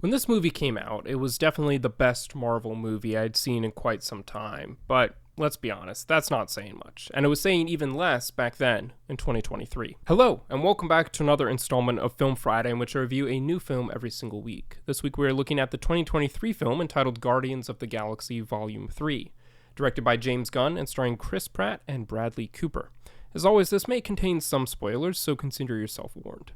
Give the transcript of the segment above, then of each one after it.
When this movie came out, it was definitely the best Marvel movie I'd seen in quite some time, but let's be honest, that's not saying much, and it was saying even less back then in 2023. Hello, and welcome back to another installment of Film Friday in which I review a new film every single week. This week we are looking at the 2023 film entitled Guardians of the Galaxy Volume 3, directed by James Gunn and starring Chris Pratt and Bradley Cooper. As always, this may contain some spoilers, so consider yourself warned.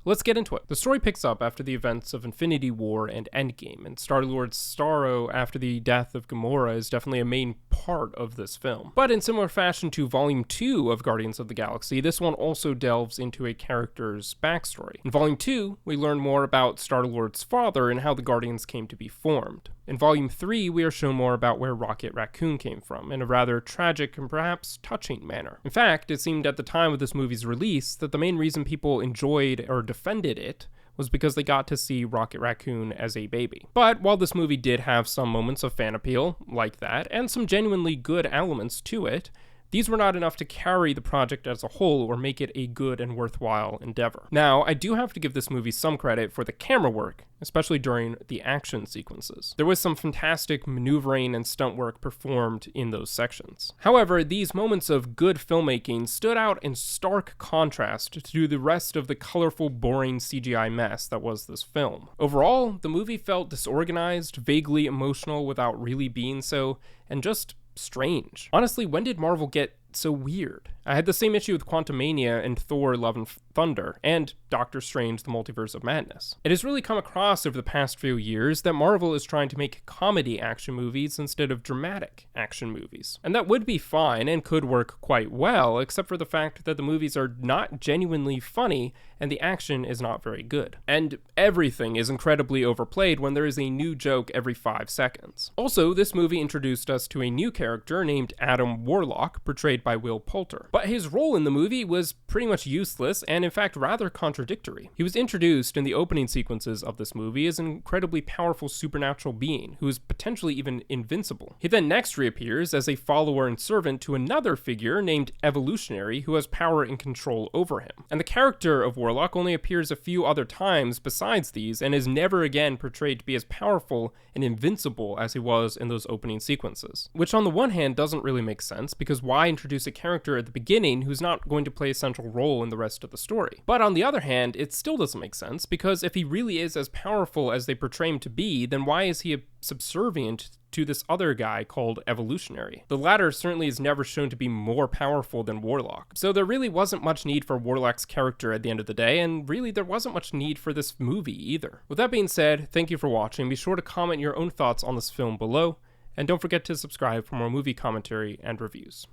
Let's get into it. The story picks up after the events of Infinity War and Endgame, and Star-Lord's sorrow after the death of Gamora is definitely a main part of this film. But in similar fashion to Volume 2 of Guardians of the Galaxy, this one also delves into a character's backstory. In Volume 2, we learn more about Star-Lord's father and how the Guardians came to be formed. In Volume 3, we are shown more about where Rocket Raccoon came from, in a rather tragic and perhaps touching manner. In fact, it seemed at the time of this movie's release that the main reason people enjoyed or defended it was because they got to see Rocket Raccoon as a baby. But while this movie did have some moments of fan appeal, like that, and some genuinely good elements to it, these were not enough to carry the project as a whole or make it a good and worthwhile endeavor. Now, I do have to give this movie some credit for the camera work, especially during the action sequences. There was some fantastic maneuvering and stunt work performed in those sections. However, these moments of good filmmaking stood out in stark contrast to the rest of the colorful, boring CGI mess that was this film. Overall, the movie felt disorganized, vaguely emotional without really being so, and just strange. Honestly, when did Marvel get so weird? I had the same issue with Quantumania and Thor Love and Thunder, and Doctor Strange The Multiverse of Madness. It has really come across over the past few years that Marvel is trying to make comedy action movies instead of dramatic action movies. And that would be fine and could work quite well, except for the fact that the movies are not genuinely funny and the action is not very good. And everything is incredibly overplayed when there is a new joke every 5 seconds. Also, this movie introduced us to a new character named Adam Warlock, portrayed by Will Poulter. But his role in the movie was pretty much useless and in fact rather contradictory. He was introduced in the opening sequences of this movie as an incredibly powerful supernatural being who is potentially even invincible. He then next reappears as a follower and servant to another figure named Evolutionary who has power and control over him. And the character of Warlock only appears a few other times besides these and is never again portrayed to be as powerful and invincible as he was in those opening sequences. Which on the one hand doesn't really make sense, because why introduce a character at the beginning who's not going to play a central role in the rest of the story? But on the other hand, it still doesn't make sense, because if he really is as powerful as they portray him to be, then why is he subservient to this other guy called Evolutionary? The latter certainly is never shown to be more powerful than Warlock. So there really wasn't much need for Warlock's character at the end of the day, and really there wasn't much need for this movie either. With that being said, thank you for watching. Be sure to comment your own thoughts on this film below, and don't forget to subscribe for more movie commentary and reviews.